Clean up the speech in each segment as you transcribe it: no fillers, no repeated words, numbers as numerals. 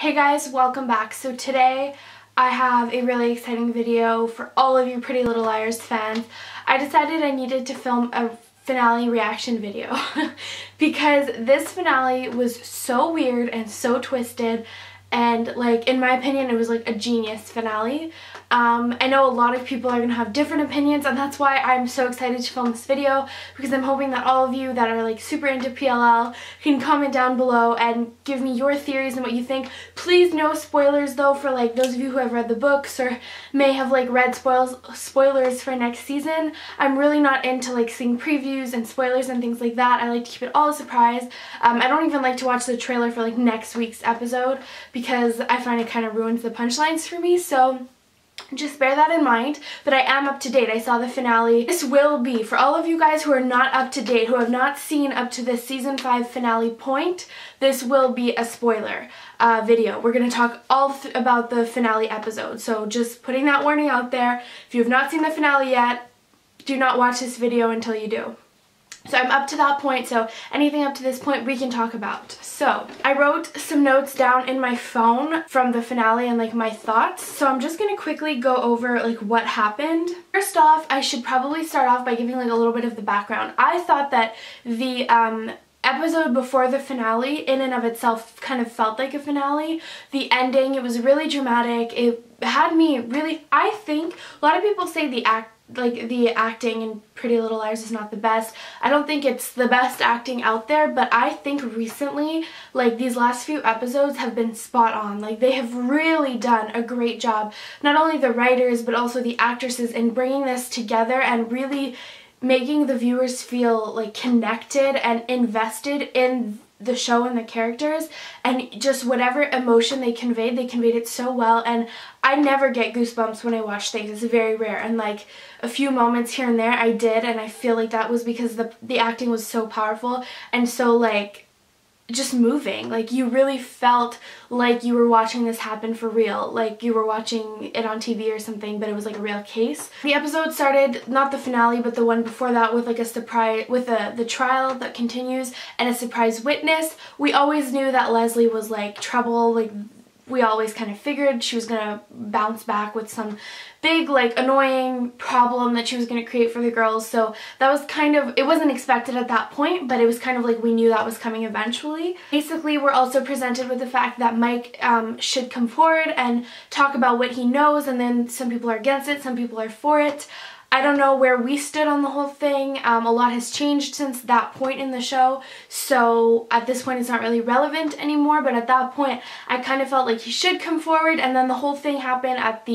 Hey guys, welcome back. So today I have a really exciting video for all of you Pretty Little Liars fans. I decided I needed to film a finale reaction video because this finale was so weird and so twisted, and like, in my opinion, it was like a genius finale. I know a lot of people are going to have different opinions, and that's why I'm so excited to film this video, because I'm hoping that all of you that are like super into PLL can comment down below and give me your theories and what you think. Please no spoilers though, for like those of you who have read the books or may have like read spoilers for next season. I'm really not into like seeing previews and spoilers and things like that. I like to keep it all a surprise. I don't even like to watch the trailer for like next week's episode because I find it kind of ruins the punchlines for me, so just bear that in mind. But I am up to date. I saw the finale. This will be, for all of you guys who are not up to date, who have not seen up to the season 5 finale point, this will be a spoiler video. We're going to talk all about the finale episode, so just putting that warning out there. If you have not seen the finale yet, do not watch this video until you do. So I'm up to that point, so anything up to this point we can talk about. So I wrote some notes down in my phone from the finale and like my thoughts, so I'm just gonna quickly go over like what happened. First off, I should probably start off by giving like a little bit of the background. I thought that the episode before the finale in and of itself kind of felt like a finale. The ending, it was really dramatic. It had me really, I think a lot of people say the acting in Pretty Little Liars is not the best. I don't think it's the best acting out there, but I think recently, like these last few episodes have been spot on. Like they have really done a great job, not only the writers but also the actresses, in bringing this together and really making the viewers feel like connected and invested in the show and the characters, and just whatever emotion they conveyed it so well. And I never get goosebumps when I watch things. It's very rare, and like a few moments here and there I did, and I feel like that was because the acting was so powerful and so like just moving. Like you really felt like you were watching this happen for real, like you were watching it on TV or something, but it was like a real case. The episode started, not the finale but the one before that, with like a surprise, with the trial that continues and a surprise witness. We always knew that Leslie was like trouble. Like we always kind of figured she was gonna bounce back with some big like annoying problem that she was gonna create for the girls, so that was kind of, it wasn't expected at that point, but it was kind of like we knew that was coming eventually. Basically, we're also presented with the fact that Mike should come forward and talk about what he knows, and then some people are against it, some people are for it. I don't know where we stood on the whole thing. A lot has changed since that point in the show, so at this point it's not really relevant anymore, but at that point I kind of felt like he should come forward. And then the whole thing happened at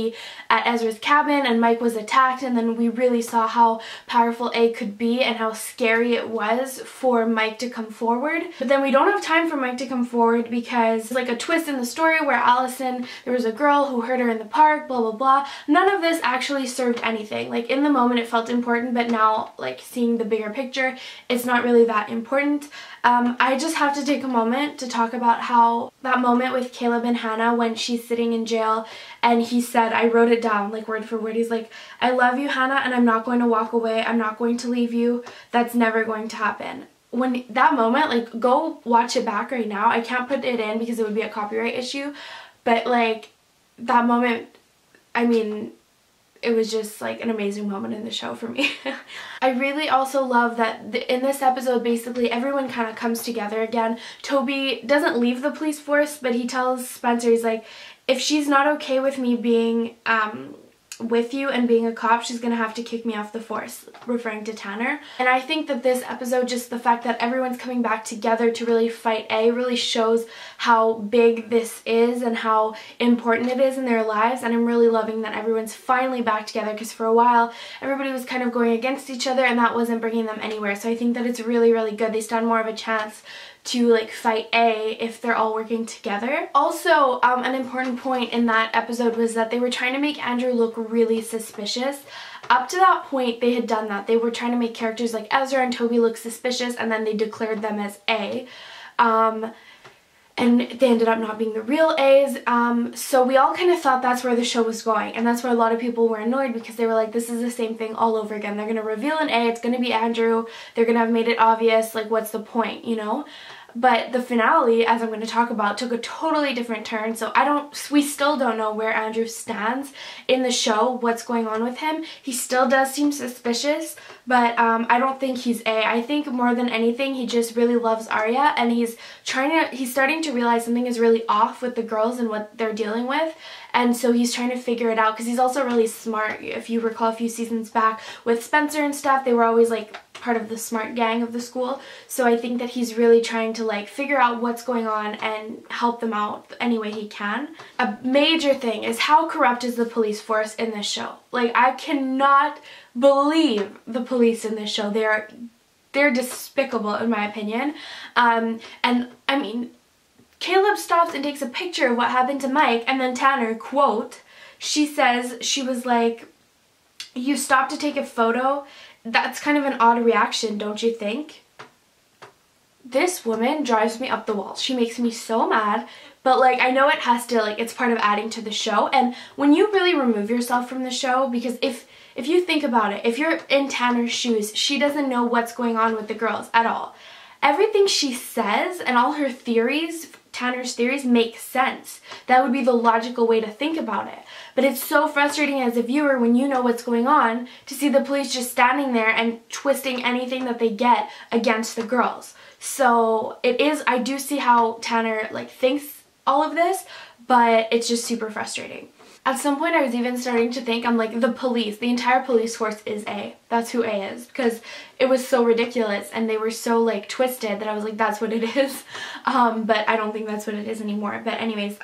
Ezra's cabin, and Mike was attacked, and then we really saw how powerful A could be and how scary it was for Mike to come forward. But then we don't have time for Mike to come forward because like a twist in the story where Allison, there was a girl who hurt her in the park, blah blah blah. None of this actually served anything. Like in the moment it felt important, but now like seeing the bigger picture, it's not really that important. I just have to take a moment to talk about how that moment with Caleb and Hannah when she's sitting in jail and he said, I wrote it down like word for word, he's like, I love you, Hannah, and I'm not going to walk away, I'm not going to leave you, that's never going to happen. When that moment, like go watch it back right now, I can't put it in because it would be a copyright issue, but like that moment, I mean, it was just like an amazing moment in the show for me. I really also love that in this episode basically everyone kind of comes together again. Toby doesn't leave the police force, but he tells Spencer, he's like, if she's not okay with me being with you and being a cop, she's gonna have to kick me off the force, referring to Tanner. And I think that this episode, just the fact that everyone's coming back together to really fight A, really shows how big this is and how important it is in their lives. And I'm really loving that everyone's finally back together, because for a while everybody was kind of going against each other and that wasn't bringing them anywhere. So I think that it's really, really good. They stand more of a chance to like fight A if they're all working together. Also, an important point in that episode was that they were trying to make Andrew look really suspicious. Up to that point they had done that. They were trying to make characters like Ezra and Toby look suspicious, and then they declared them as A. And they ended up not being the real A's, so we all kind of thought that's where the show was going, and that's where a lot of people were annoyed, because they were like, this is the same thing all over again. They're going to reveal an A, it's going to be Andrew, they're going to have made it obvious, like what's the point, you know? But the finale, as I'm going to talk about, took a totally different turn. So we still don't know where Andrew stands in the show, what's going on with him. He still does seem suspicious, but I don't think he's A. I think more than anything, he just really loves Arya, and he's starting to realize something is really off with the girls and what they're dealing with. And so he's trying to figure it out, because he's also really smart. If you recall a few seasons back with Spencer and stuff, they were always like part of the smart gang of the school. So I think that he's really trying to like figure out what's going on and help them out any way he can. A major thing is how corrupt is the police force in this show. Like, I cannot believe the police in this show. They're despicable in my opinion. And I mean, Caleb stops and takes a picture of what happened to Mike, and then Tanner, quote, she says, she was like, "You stopped to take a photo? That's kind of an odd reaction, don't you think?" This woman drives me up the wall. She makes me so mad, but like, I know it has to, like, it's part of adding to the show. And when you really remove yourself from the show, because if you think about it, if you're in Tanner's shoes, she doesn't know what's going on with the girls at all. Everything she says and all her theories, Tanner's theories, make sense. That would be the logical way to think about it. But it's so frustrating as a viewer when you know what's going on to see the police just standing there and twisting anything that they get against the girls. So I do see how Tanner like thinks all of this, but it's just super frustrating. At some point I was even starting to think, I'm like, the entire police force is A. That's who A is, because it was so ridiculous and they were so like twisted that I was like, that's what it is. But I don't think that's what it is anymore. But anyways,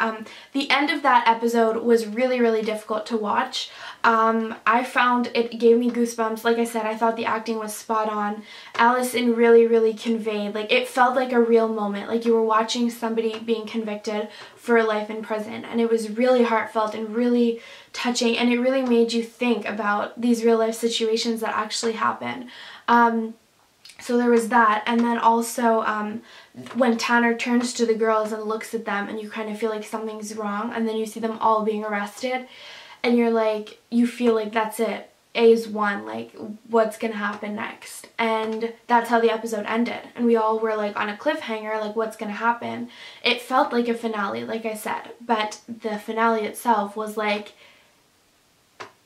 the end of that episode was really, really difficult to watch. I found it gave me goosebumps. Like I said, I thought the acting was spot on. Allison really, really conveyed, like, it felt like a real moment, like you were watching somebody being convicted for life in prison, and it was really heartfelt and really touching, and it really made you think about these real life situations that actually happen. So there was that, and then also when Tanner turns to the girls and looks at them and you kind of feel like something's wrong, and then you see them all being arrested, and you're like, you feel like that's it. A's won, like, what's gonna happen next? And that's how the episode ended. And we all were like on a cliffhanger, like, what's gonna happen? It felt like a finale, like I said, but the finale itself was like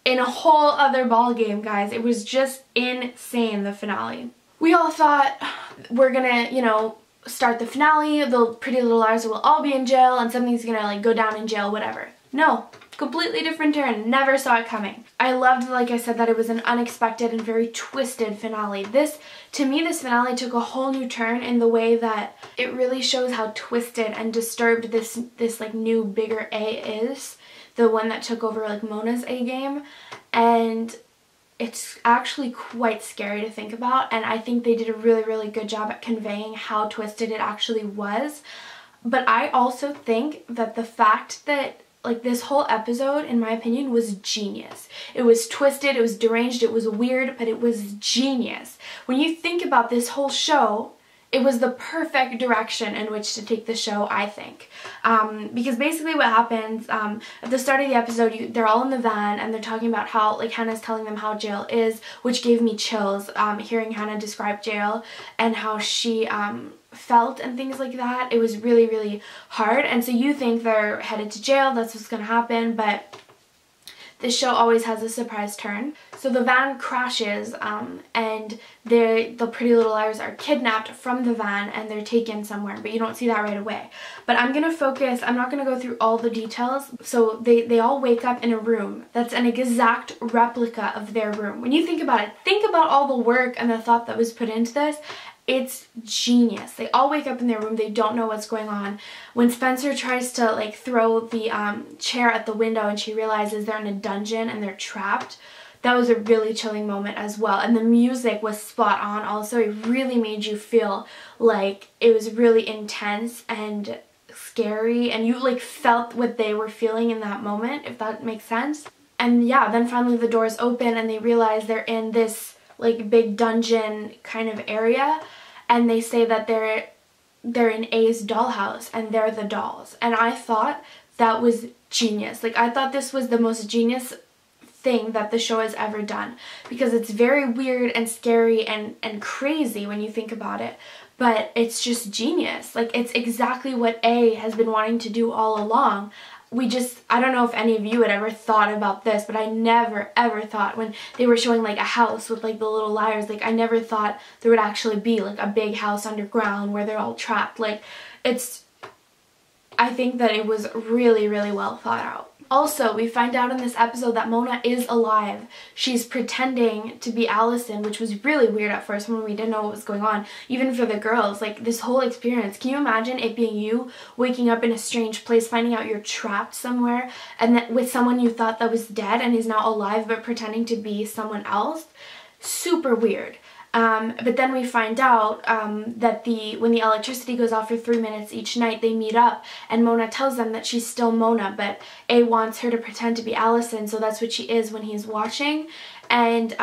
in a whole other ball game, guys. It was just insane, the finale. We all thought we're gonna, you know, start the finale, the Pretty Little Liars will all be in jail and something's gonna like go down in jail, whatever. No. Completely different turn. Never saw it coming. I loved, like I said, that it was an unexpected and very twisted finale. To me, this finale took a whole new turn in the way that it really shows how twisted and disturbed this like new bigger A is. The one that took over like Mona's A game. And it's actually quite scary to think about, and I think they did a really, really good job at conveying how twisted it actually was. But I also think that the fact that like this whole episode, in my opinion, was genius. It was twisted, it was deranged, it was weird, but it was genius. When you think about this whole show, it was the perfect direction in which to take the show, I think. Because basically what happens, at the start of the episode, they're all in the van and they're talking about how, like, Hannah's telling them how jail is, which gave me chills, hearing Hannah describe jail and how she felt and things like that. It was really, really hard. And so you think they're headed to jail, that's what's going to happen, but this show always has a surprise turn. So the van crashes and the Pretty Little Liars are kidnapped from the van and they're taken somewhere, but you don't see that right away. But I'm going to focus, I'm not going to go through all the details. So they all wake up in a room that's an exact replica of their room. When you think about it, think about all the work and the thought that was put into this. It's genius. They all wake up in their room. They don't know what's going on. When Spencer tries to like throw the chair at the window and she realizes they're in a dungeon and they're trapped, that was a really chilling moment as well. And the music was spot on also. It really made you feel like it was really intense and scary, and you like felt what they were feeling in that moment, if that makes sense. And yeah, then finally the doors open and they realize they're in this like big dungeon kind of area, and they say that they're in A's dollhouse and they're the dolls. And I thought that was genius. Like, I thought this was the most genius thing that the show has ever done, because it's very weird and scary and crazy when you think about it. but it's just genius. Like, it's exactly what A has been wanting to do all along. I don't know if any of you had ever thought about this, but I never ever thought when they were showing like a house with like the little liars, like I never thought there would actually be like a big house underground where they're all trapped. Like, I think that it was really, really well thought out. Also, we find out in this episode that Mona is alive. She's pretending to be Allison, which was really weird at first when we didn't know what was going on. Even for the girls, like this whole experience. Can you imagine it being you waking up in a strange place, finding out you're trapped somewhere, and that with someone you thought that was dead and is now alive but pretending to be someone else? Super weird. But then we find out that when the electricity goes off for 3 minutes each night, they meet up, and Mona tells them that she's still Mona, but A wants her to pretend to be Allison, so that's what she is when he's watching. And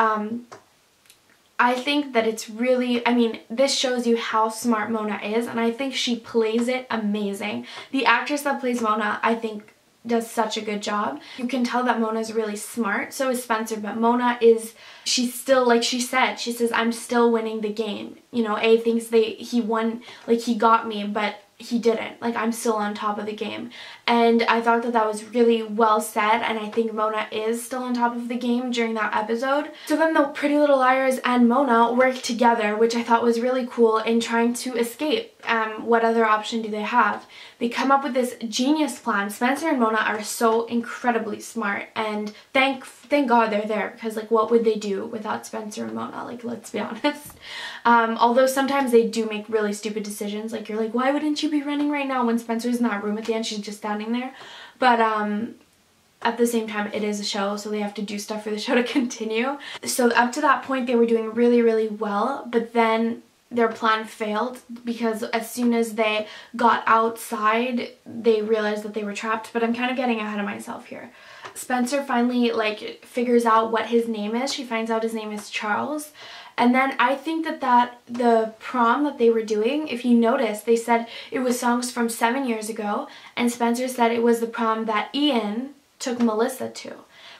I think that it's really, I mean, this shows you how smart Mona is, and I think she plays it amazing. The actress that plays Mona, I think, does such a good job. You can tell that Mona's really smart, so is Spencer, but Mona is, she's still, like she says, I'm still winning the game. You know, A thinks he won, like he got me, but he didn't. Like, I'm still on top of the game. And I thought that that was really well said, and I think Mona is still on top of the game during that episode. So then the Pretty Little Liars and Mona work together, which I thought was really cool, in trying to escape. What other option do they have? They come up with this genius plan. Spencer and Mona are so incredibly smart, and thank God they're there, because like what would they do without Spencer and Mona? Like, let's be honest. Although sometimes they do make really stupid decisions. Like, you're like, why wouldn't you be running right now when Spencer's in that room at the end? She's just standing there. But at the same time, it is a show, so they have to do stuff for the show to continue. So up to that point, they were doing really, really well, but then their plan failed because as soon as they got outside, they realized that they were trapped. But I'm kind of getting ahead of myself here. Spencer finally like figures out what his name is. She finds out his name is Charles. And then I think that the prom that they were doing, if you notice, they said it was songs from 7 years ago, and Spencer said it was the prom that Ian took Melissa to,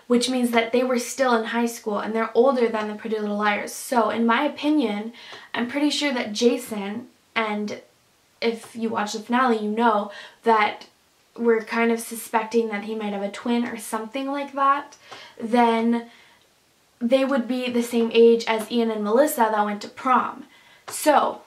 which means that they were still in high school and they're older than the Pretty Little Liars. So in my opinion, I'm pretty sure that Jason, and if you watch the finale, you know that we're kind of suspecting that he might have a twin or something like that, then they would be the same age as Ian and Melissa that went to prom. So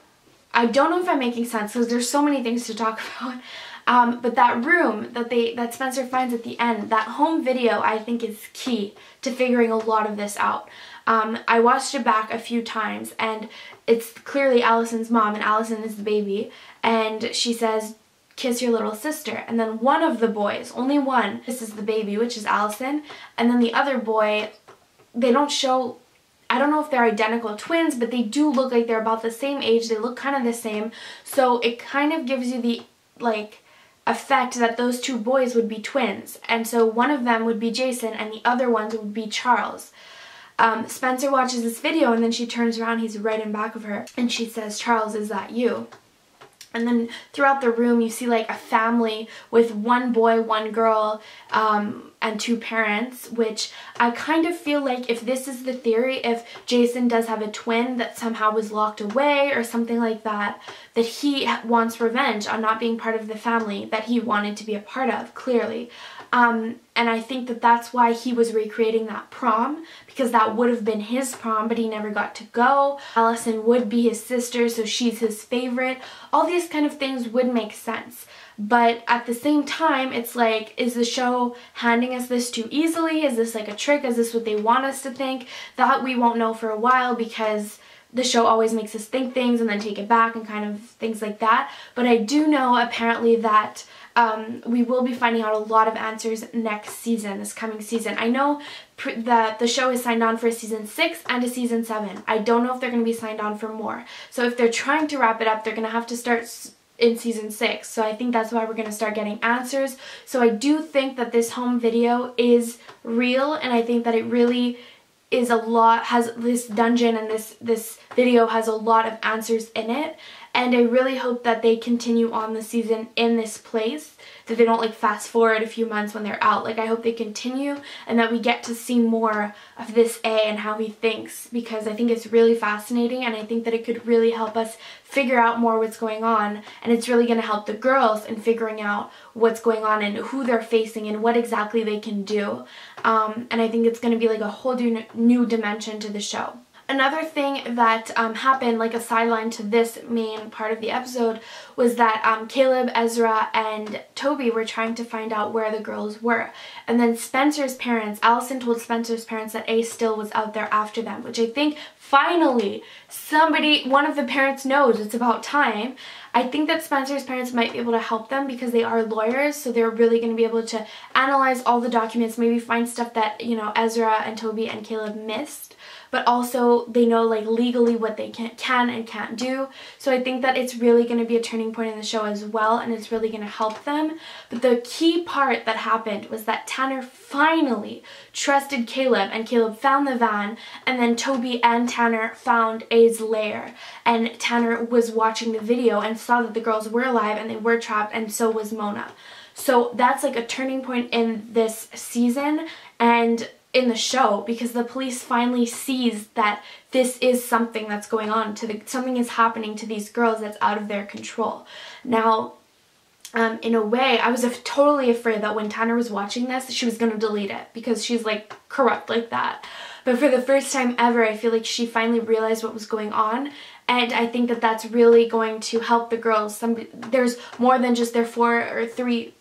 I don't know if I'm making sense because there's so many things to talk about. But that room that Spencer finds at the end, that home video, I think is key to figuring a lot of this out. I watched it back a few times, and it's clearly Allison's mom, and Allison is the baby, and she says, "Kiss your little sister." And then one of the boys, only one, kisses the baby, which is Allison, and then the other boy, they don't show, I don't know if they're identical twins, but they do look like they're about the same age. They look kind of the same. So it kind of gives you the, like, effect that those two boys would be twins. And so one of them would be Jason and the other ones would be Charles. Spencer watches this video and then she turns around, he's right in back of her, and she says, "Charles, is that you?" And then throughout the room you see like a family with one boy, one girl, and two parents, which I kind of feel like if this is the theory, if Jason does have a twin that somehow was locked away or something like that, that he wants revenge on not being part of the family that he wanted to be a part of, clearly. And I think that that's why he was recreating that prom, because that would have been his prom, but he never got to go. Allison would be his sister, so she's his favorite. All these kind of things would make sense. But at the same time, it's like, is the show handing us this too easily? Is this like a trick? Is this what they want us to think? That we won't know for a while, because the show always makes us think things and then take it back and kind of things like that. But I do know apparently that we will be finding out a lot of answers next season, this coming season. I know that the show is signed on for a season 6 and a season 7. I don't know if they're going to be signed on for more. So if they're trying to wrap it up, they're going to have to start in season 6. So I think that's why we're going to start getting answers. So I do think that this home video is real, and I think that it really is a lot, has this dungeon and this video has a lot of answers in it. and I really hope that they continue on the season in this place, that they don't like fast forward a few months when they're out. Like, I hope they continue and that we get to see more of this A and how he thinks, because I think it's really fascinating, and I think that it could really help us figure out more what's going on, and it's really going to help the girls in figuring out what's going on and who they're facing and what exactly they can do. And I think it's going to be like a whole new dimension to the show. Another thing that happened, like a sideline to this main part of the episode, was that Caleb, Ezra, and Toby were trying to find out where the girls were. And then Spencer's parents, Allison told Spencer's parents that A still was out there after them, which I think finally one of the parents knows. It's about time. I think that Spencer's parents might be able to help them because they are lawyers, so they're really going to be able to analyze all the documents, maybe find stuff that, you know, Ezra and Toby and Caleb missed. But also they know like legally what they can and can't do. So I think that it's really going to be a turning point in the show as well, and it's really going to help them. But the key part that happened was that Tanner finally trusted Caleb, and Caleb found the van, and then Toby and Tanner found A's lair. And Tanner was watching the video and saw that the girls were alive and they were trapped, and so was Mona. So that's like a turning point in this season and in the show, because the police finally sees that this is something that's going on something is happening to these girls that's out of their control. Now, in a way, I was totally afraid that when Tanner was watching this, she was going to delete it because she's like corrupt like that. But for the first time ever, I feel like she finally realized what was going on, and I think that that's really going to help the girls. There's more than just their three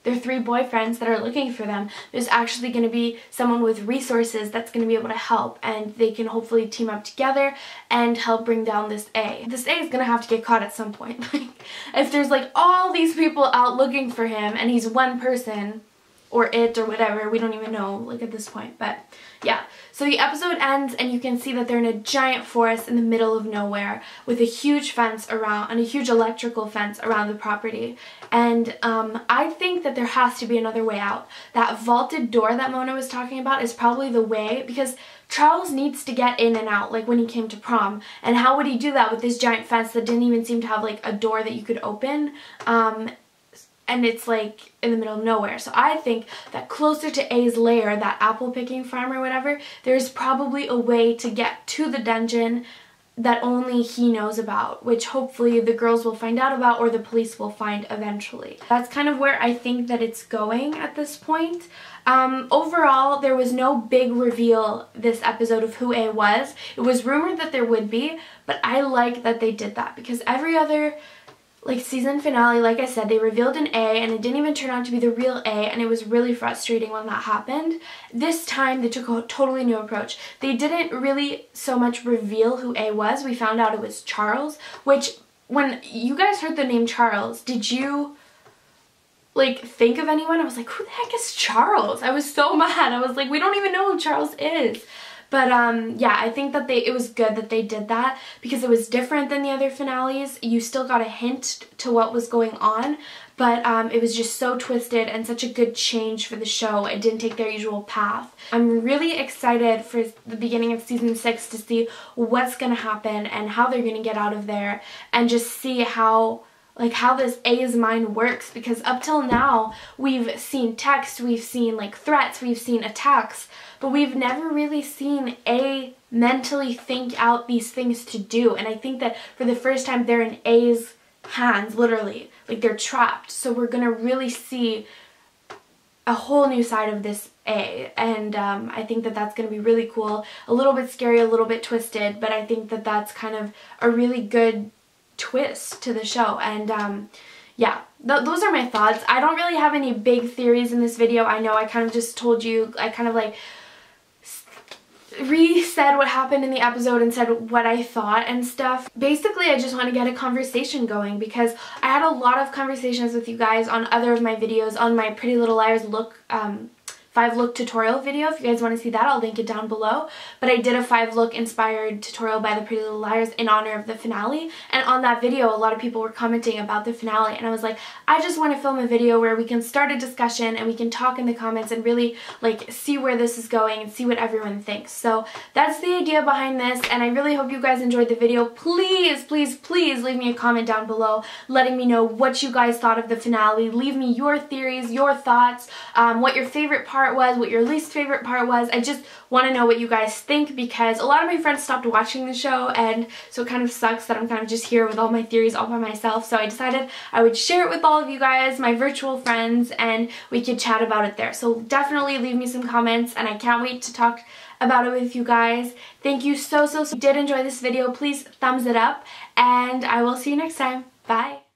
boyfriends that are looking for them. There's actually going to be someone with resources that's going to be able to help, and they can hopefully team up together and help bring down this A. This A is going to have to get caught at some point. Like, if there's like all these people out looking for him and he's one person, or it, or whatever, we don't even know like at this point. But yeah, so the episode ends and you can see that they're in a giant forest in the middle of nowhere with a huge fence around, and a huge electrical fence around the property. And I think that there has to be another way out. That vaulted door that Mona was talking about is probably the way, because Charles needs to get in and out, like when he came to prom. And how would he do that with this giant fence that didn't even seem to have like a door that you could open? And it's like in the middle of nowhere. So I think that closer to A's lair, that apple picking farm or whatever, there's probably a way to get to the dungeon that only he knows about, which hopefully the girls will find out about, or the police will find eventually. That's kind of where I think that it's going at this point. Overall, there was no big reveal this episode of who A was. It was rumored that there would be, but I like that they did that, because every other like season finale, like I said, they revealed an A and it didn't even turn out to be the real A, and it was really frustrating when that happened. This time they took a totally new approach. They didn't really so much reveal who A was. We found out it was Charles, which when you guys heard the name Charles, did you like think of anyone? I was like, who the heck is Charles? I was so mad. I was like, we don't even know who Charles is. But yeah, I think that it was good that they did that, because it was different than the other finales. You still got a hint to what was going on, but it was just so twisted and such a good change for the show. It didn't take their usual path. I'm really excited for the beginning of season 6 to see what's going to happen and how they're going to get out of there, and just see how this A's mind works, because up till now we've seen text, we've seen like threats, we've seen attacks, but we've never really seen A mentally think out these things to do. And I think that for the first time they're in A's hands, literally, like they're trapped. So we're gonna really see a whole new side of this A, and I think that that's gonna be really cool, a little bit scary, a little bit twisted, but I think that that's kind of a really good twist to the show. And yeah, those are my thoughts. I don't really have any big theories in this video. I know I kind of just told you, I kind of like re-said what happened in the episode and said what I thought and stuff. Basically, I just want to get a conversation going, because I had a lot of conversations with you guys on other of my videos, on my Pretty Little Liars look 5-look tutorial video. If you guys want to see that, I'll link it down below. But I did a 5-look inspired tutorial by the Pretty Little Liars in honor of the finale. And on that video, a lot of people were commenting about the finale. And I was like, I just want to film a video where we can start a discussion and we can talk in the comments and really like see where this is going and see what everyone thinks. So that's the idea behind this, and I really hope you guys enjoyed the video. Please, please, please leave me a comment down below letting me know what you guys thought of the finale. Leave me your theories, your thoughts, what your favorite part was, what your least favorite part was. I just want to know what you guys think, because a lot of my friends stopped watching the show, and so it kind of sucks that I'm kind of just here with all my theories all by myself. So I decided I would share it with all of you guys, my virtual friends, and we could chat about it there. So definitely leave me some comments, and I can't wait to talk about it with you guys. Thank you so. If you did enjoy this video, please thumbs it up, and I will see you next time. Bye!